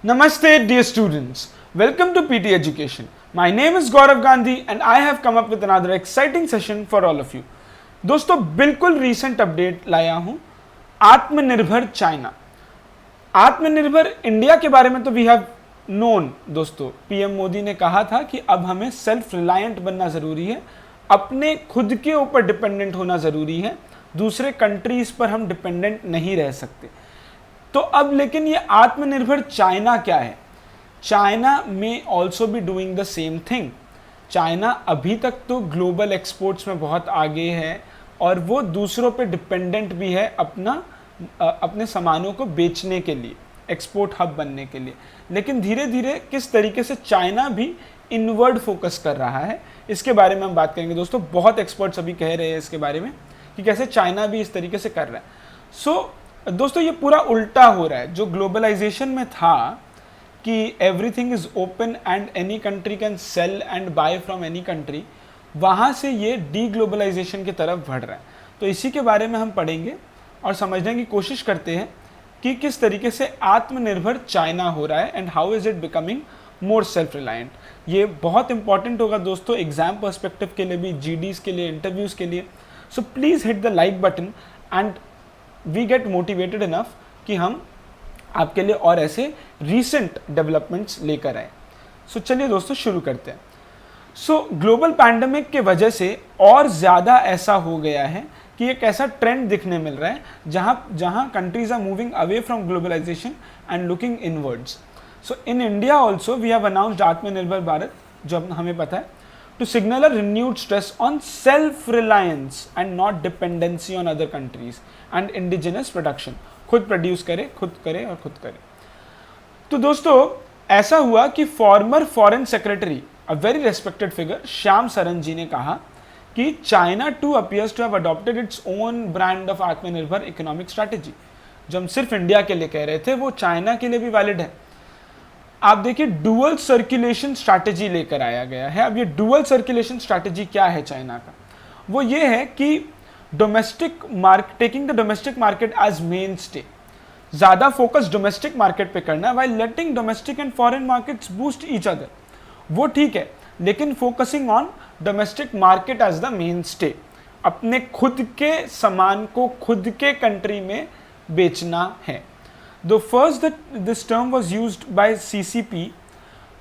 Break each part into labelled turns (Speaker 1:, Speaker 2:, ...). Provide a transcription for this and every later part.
Speaker 1: Namaste, dear students. Welcome to PT Education. My name is Gaurav Gandhi and I have come up with another exciting session for all of you. दोस्तों बिल्कुल recent update लाया हूं आत्मनिर्भर China. आत्मनिर्भर India के बारे में तो वी हैव नोन दोस्तों, पीएम मोदी ने कहा था कि अब हमें सेल्फ रिलायंट बनना ज़रूरी है, अपने खुद के ऊपर डिपेंडेंट होना ज़रूरी है, दूसरे कंट्रीज़ पर हम डिपेंडेंट नहीं रह सकते। तो अब लेकिन ये आत्मनिर्भर चाइना क्या है? चाइना में also be doing the same thing. China अभी तक तो ग्लोबल एक्सपोर्ट्स में बहुत आगे है और वो दूसरों पे डिपेंडेंट भी है अपने सामानों को बेचने के लिए, एक्सपोर्ट हब बनने के लिए। लेकिन धीरे धीरे किस तरीके से चाइना भी इनवर्ड फोकस कर रहा है, इसके बारे में हम बात करेंगे दोस्तों। बहुत एक्सपर्ट्स अभी कह रहे हैं इसके बारे में कि कैसे चाइना भी इस तरीके से कर रहा है। दोस्तों ये पूरा उल्टा हो रहा है। जो ग्लोबलाइजेशन में था कि everything is open and any country can sell and buy from any country, वहाँ से ये डी ग्लोबलाइजेशन की तरफ बढ़ रहा है। तो इसी के बारे में हम पढ़ेंगे और समझने की कोशिश करते हैं कि किस तरीके से आत्मनिर्भर चाइना हो रहा है and how is it becoming more self reliant. ये बहुत इंपॉर्टेंट होगा दोस्तों एग्जाम पर्सपेक्टिव के लिए भी, जीडीज के लिए, इंटरव्यूज़ के लिए। So please hit the like button and we get motivated enough कि हम आपके लिए और ऐसे रीसेंट डेवलपमेंट्स लेकर आए। चलिए दोस्तों शुरू करते हैं। ग्लोबल पैंडेमिक के वजह से और ज़्यादा ऐसा हो गया है कि एक ऐसा ट्रेंड दिखने मिल रहा है जहाँ countries are moving away from globalization and looking inwards. In India also we have announced आत्मनिर्भर भारत, जो हमें पता है, to signal a renewed stress on self-reliance and not dependency on other countries and indigenous production। खुद produce करे, खुद करे और खुद करे। तो दोस्तों ऐसा हुआ कि former foreign secretary, a very respected figure, Shyam Saran ji ने कहा कि China too appears to have adopted its own brand of atmanirbhar economic strategy. जो हम सिर्फ इंडिया के लिए कह रहे थे वो चाइना के लिए भी वैलिड है। आप देखिए डुअल सर्कुलेशन स्ट्रैटेजी लेकर आया गया है। अब ये डुअल सर्कुलेशन स्ट्रैटेजी क्या है चाइना का? वो ये है कि taking the domestic market as mainstay, ज़्यादा फोकस डोमेस्टिक मार्केट पे करना है, while letting domestic and foreign markets boost each other. वो ठीक है, लेकिन focusing on domestic market as the mainstay, अपने खुद के सामान को खुद के कंट्री में बेचना है। Though first this term was used by CCP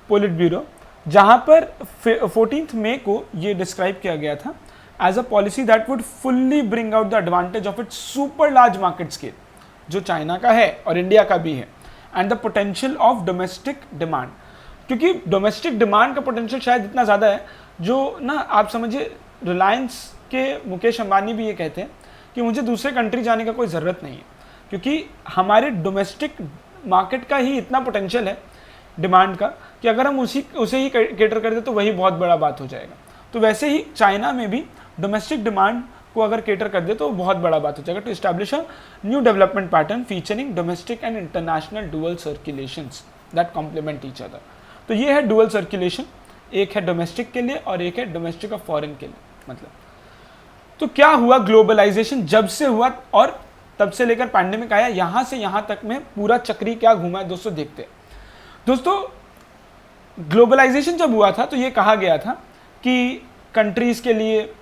Speaker 1: politburo, जहाँ पर 14 मई को ये डिस्क्राइब किया गया था as a policy that would fully bring out the advantage of its super large market scale, जो चाइना का है और इंडिया का भी है, and the potential of domestic demand. क्योंकि डोमेस्टिक डिमांड का पोटेंशियल शायद इतना ज़्यादा है जो ना, आप समझिए रिलायंस के मुकेश अंबानी भी ये कहते हैं कि मुझे दूसरे कंट्री जाने का कोई ज़रूरत नहीं है, क्योंकि हमारे डोमेस्टिक मार्केट का ही इतना पोटेंशियल है डिमांड का कि अगर हम उसे ही केटर कर दे तो वही बहुत बड़ा बात हो जाएगा। तो वैसे ही चाइना में भी डोमेस्टिक डिमांड को अगर केटर कर दे तो बहुत बड़ा बात हो जाएगा। To establish a new development pattern featuring domestic and international dual circulations that complement each other. तो ये है डुअल सर्कुलेशन, एक है डोमेस्टिक के लिए और एक है डोमेस्टिक और फॉरेन के लिए। मतलब तो क्या हुआ, ग्लोबलाइजेशन जब से हुआ और तब से लेकर पैंडेमिक आया, यहां से यहां तक में पूरा चक्री क्या घूमा है दोस्तों, देखते हैं। दोस्तों ग्लोबलाइजेशन जब हुआ था तो ये कहा गया था कि कंट्रीज के लिए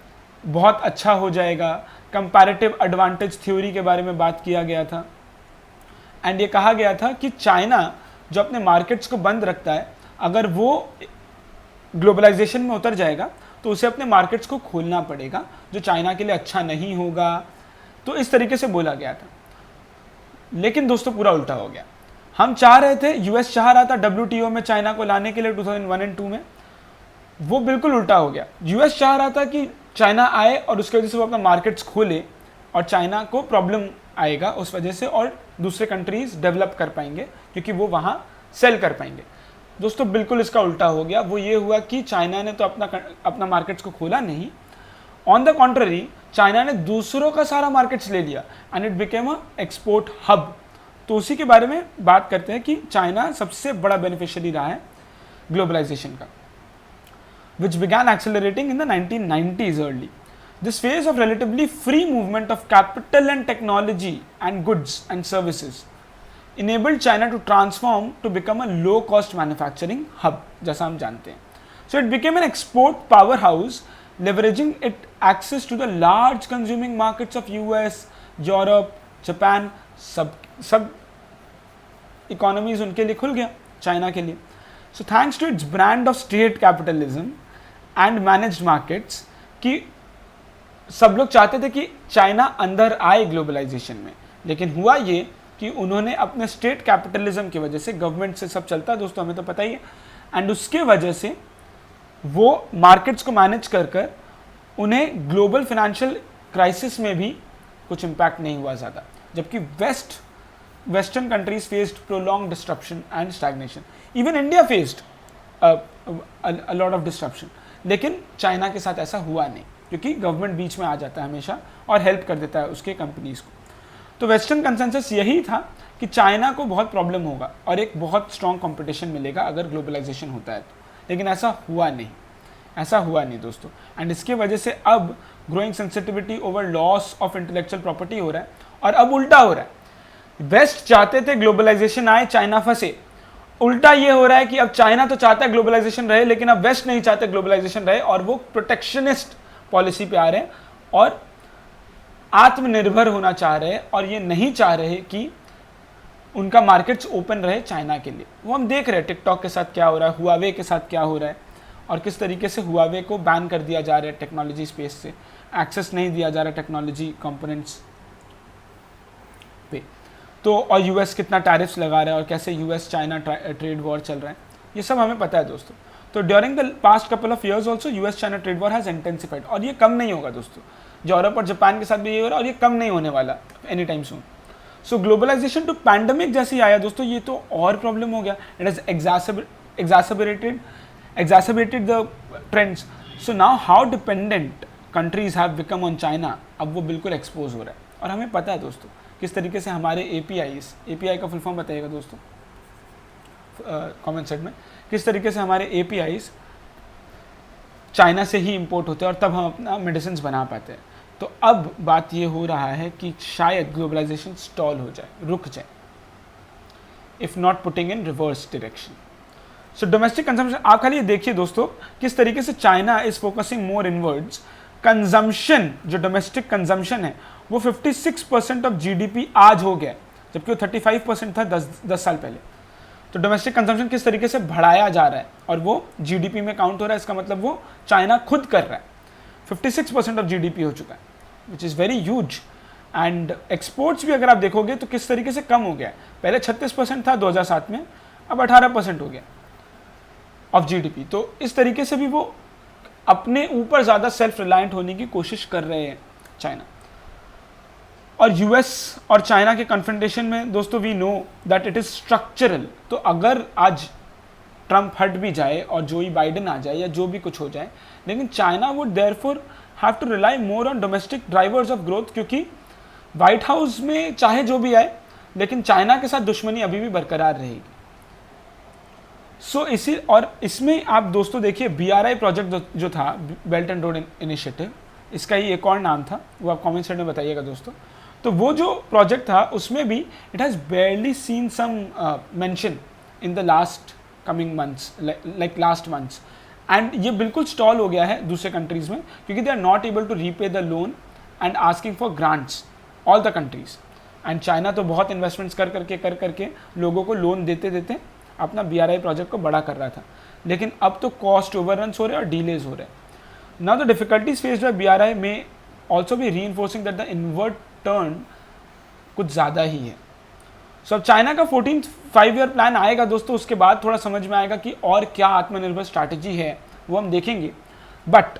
Speaker 1: बहुत अच्छा हो जाएगा, कंपैरेटिव एडवांटेज थ्योरी के बारे में बात किया गया था, एंड ये कहा गया था कि चाइना जो अपने मार्केट्स को बंद रखता है, अगर वो ग्लोबलाइजेशन में उतर जाएगा तो उसे अपने मार्केट्स को खोलना पड़ेगा, जो चाइना के लिए अच्छा नहीं होगा। तो इस तरीके से बोला गया था। लेकिन दोस्तों पूरा उल्टा हो गया। हम चाह रहे थे, यूएस चाह रहा था WTO में चाइना को लाने के लिए 2001 एंड 2 में, वो बिल्कुल उल्टा हो गया। यूएस चाह रहा था कि चाइना आए और उसकी वजह से वो अपना मार्केट्स खोले और चाइना को प्रॉब्लम आएगा उस वजह से, और दूसरे कंट्रीज डेवलप कर पाएंगे क्योंकि वो वहाँ सेल कर पाएंगे। दोस्तों बिल्कुल इसका उल्टा हो गया। वो ये हुआ कि चाइना ने तो अपना मार्केट्स को खोला नहीं, ऑन द कॉन्ट्ररी चाइना ने दूसरों का सारा मार्केट्स ले लिया and it became a export hub. तो उसी के बारे में बात करते हैं कि चाइना सबसे बड़ा बेनिफिशियरी रहा है ग्लोबलाइजेशन का, which began accelerating in the 1990s early. This phase of relatively free movement of capital and technology and goods and services enabled China to transform to become a low cost manufacturing hub, जैसा हम जानते हैं. So it became an export powerhouse, leveraging its access to the large consuming markets of US, Europe, Japan. सब economies उनके लिए खुल गया, China के लिए. So thanks to its brand of state capitalism and managed markets, कि सब लोग चाहते थे कि चाइना अंदर आए ग्लोबलाइजेशन में, लेकिन हुआ ये कि उन्होंने अपने स्टेट कैपिटलिज्म की वजह से, गवर्नमेंट से सब चलता है दोस्तों, हमें तो पता ही है, एंड उसके वजह से वो मार्केट्स को मैनेज कर कर उन्हें ग्लोबल फाइनेंशियल क्राइसिस में भी कुछ इम्पैक्ट नहीं हुआ ज़्यादा, जबकि western countries faced prolong disruption and stagnation. Even India faced a lot of disruption, लेकिन चाइना के साथ ऐसा हुआ नहीं, क्योंकि गवर्नमेंट बीच में आ जाता है हमेशा और हेल्प कर देता है उसके कंपनीज को. तो वेस्टर्न कंसेंसस यही था कि चाइना को बहुत प्रॉब्लम होगा और एक बहुत स्ट्रॉन्ग कंपटीशन मिलेगा अगर ग्लोबलाइजेशन होता है तो, लेकिन ऐसा हुआ नहीं दोस्तों. एंड इसके वजह से अब growing sensitivity over loss of intellectual property हो रहा है, और अब उल्टा हो रहा है. वेस्ट चाहते थे ग्लोबलाइजेशन आए, चाइना फंसे. उल्टा ये हो रहा है कि अब चाइना तो चाहता है ग्लोबलाइजेशन रहे, लेकिन अब वेस्ट नहीं चाहते ग्लोबलाइजेशन रहे, और वो प्रोटेक्शनिस्ट पॉलिसी पे आ रहे हैं और आत्मनिर्भर होना चाह रहे हैं, और ये नहीं चाह रहे कि उनका मार्केट्स ओपन रहे चाइना के लिए. वो हम देख रहे हैं टिकटॉक के साथ क्या हो रहा है, हुआवे के साथ क्या हो रहा है, और किस तरीके से हुआवे को बैन कर दिया जा रहा है टेक्नोलॉजी स्पेस से, एक्सेस नहीं दिया जा रहा है टेक्नोलॉजी कंपोनेंट्स पे. तो और यूएस कितना टैरिफ्स लगा रहा है और कैसे यूएस चाइना ट्रेड वॉर चल रहा है, ये सब हमें पता है दोस्तों. तो during the past couple of years also US China trade war has intensified, और ये कम नहीं होगा दोस्तों. यूरोप और जापान के साथ भी ये हो रहा है, और ये कम नहीं होने वाला any time soon. So globalization to pandemic जैसे ही आया दोस्तों, ये तो और प्रॉब्लम हो गया. It has exacerbated the trends. So now how dependent countries have become on China, अब वो बिल्कुल एक्सपोज हो रहा है. और हमें पता है दोस्तों किस तरीके से हमारे API का फुल फॉर्म बताइएगा दोस्तों कमेंट सेक्शन में, किस तरीके से हमारे APIs चाइना से ही इंपोर्ट होते हैं और तब हम अपना मेडिसिन बना पाते हैं. तो अब बात ये हो रहा है कि शायद ग्लोबलाइजेशन स्टॉल हो जाए, रुक जाए, if not putting in reverse direction. So domestic consumption, आप खाली ये देखिए दोस्तों किस तरीके से China is focusing more inwards. Consumption, जो डोमेस्टिक कंजम्पशन है वो 56% ऑफ GDP आज हो गया, जबकि वो 35% था 10 साल पहले. तो डोमेस्टिक कंजम्पशन किस तरीके से बढ़ाया जा रहा है और वो GDP में काउंट हो रहा है, इसका मतलब वो चाइना खुद कर रहा है. 56% ऑफ GDP हो चुका है, which is very huge. And exports भी अगर आप देखोगे तो किस तरीके से कम हो गया है. पहले 36% था 2007 में, अब 18% हो गया ऑफ GDP. तो इस तरीके से भी वो अपने ऊपर ज़्यादा सेल्फ रिलायंट होने की कोशिश कर रहे हैं चाइना. और US और चाइना के कन्फ्रंटेशन में दोस्तों we know that it is structural. तो अगर आज ट्रंप हट भी जाए और जो बाइडेन आ जाए या जो भी कुछ हो जाए, लेकिन China would therefore have to rely more on domestic drivers of growth, क्योंकि व्हाइट हाउस में चाहे जो भी आए लेकिन चाइना के साथ दुश्मनी अभी भी बरकरार रहेगी. सो इसी और इसमें आप दोस्तों देखिए BRI प्रोजेक्ट जो था, बेल्ट एंड रोड इनिशिएटिव, इसका ही एक और नाम था, वो आप कमेंट सेक्शन में बताइएगा दोस्तों. तो वो जो प्रोजेक्ट था उसमें भी it has barely seen some mention in the last coming months, like last months. And ये बिल्कुल स्टॉल हो गया है दूसरे कंट्रीज़ में, क्योंकि they are not able to repay the loan and asking for grants, all the countries. And China तो बहुत इन्वेस्टमेंट्स कर करके लोगों को लोन देते अपना BRI प्रोजेक्ट को बड़ा कर रहा था. लेकिन अब तो कॉस्ट ओवररन्स हो रहे हैं और डीलेज हो रहे हैं. Now the difficulties faced by BRI में ऑल्सो भी reinforcing that the inward turn कुछ ज़्यादा ही है. सो अब चाइना का 14th 5-year प्लान आएगा दोस्तों, उसके बाद थोड़ा समझ में आएगा कि और क्या आत्मनिर्भर स्ट्रैटेजी है, वो हम देखेंगे. But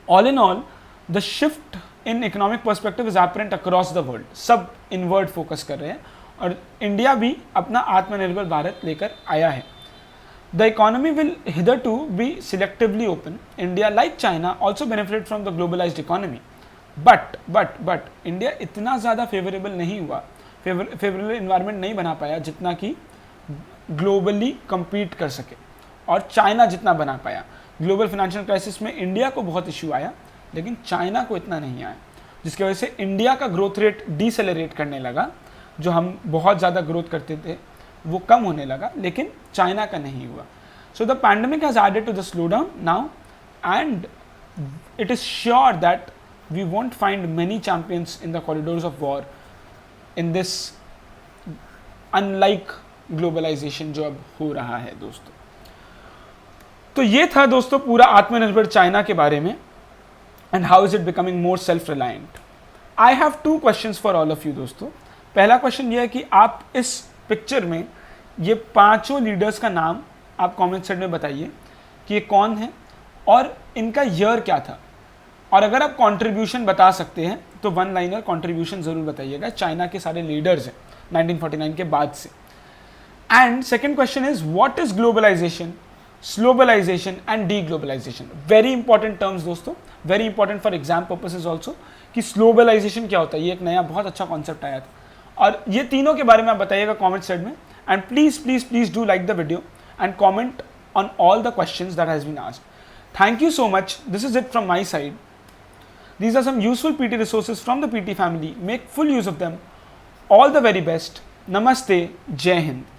Speaker 1: all in all the shift in economic perspective is apparent across the world. सब इनवर्ड फोकस कर रहे हैं और इंडिया भी अपना आत्मनिर्भर भारत लेकर आया है. The economy will hitherto be selectively open. India like China also benefit from the globalized economy. But India इतना ज़्यादा फेवरेबल नहीं हुआ, फेवरेबल इन्वायरमेंट नहीं बना पाया जितना कि ग्लोबली compete कर सके, और चाइना जितना बना पाया. ग्लोबल फाइनेंशियल क्राइसिस में इंडिया को बहुत इश्यू आया, लेकिन चाइना को इतना नहीं आया, जिसकी वजह से इंडिया का ग्रोथ रेट डिसेलरेट करने लगा. जो हम बहुत ज़्यादा ग्रोथ करते थे वो कम होने लगा, लेकिन चाइना का नहीं हुआ. So the pandemic has added to the slow down now, and it is sure that we won't find many champions in the corridors of war in this unlike globalization जो अब हो रहा है दोस्तों. तो ये था दोस्तों पूरा आत्मनिर्भर चाइना के बारे में, and how is it becoming more self reliant. I have 2 questions for all of you दोस्तों. पहला क्वेश्चन ये है कि आप इस पिक्चर में ये 5 लीडर्स का नाम आप कमेंट सेक्शन में बताइए कि ये कौन है और इनका ईयर क्या था, और अगर आप कंट्रीब्यूशन बता सकते हैं तो 1 लाइनर कंट्रीब्यूशन जरूर बताइएगा. चाइना के सारे लीडर्स हैं 1949 के बाद से. And second question is what is globalization, slowbalization and deglobalization. Very important terms दोस्तों, very important for exam purposes also, कि स्लोबलाइजेशन क्या होता है. ये एक नया बहुत अच्छा कॉन्सेप्ट आया था, और ये तीनों के बारे में आप बताइएगा कॉमेंट सेक्शन में. And please please please do like the video and comment on all the questions that has been asked. Thank you so much. This is it from my side. These are some useful PT resources from the PT family. Make full use of them. All the very best. Namaste. Jai Hind.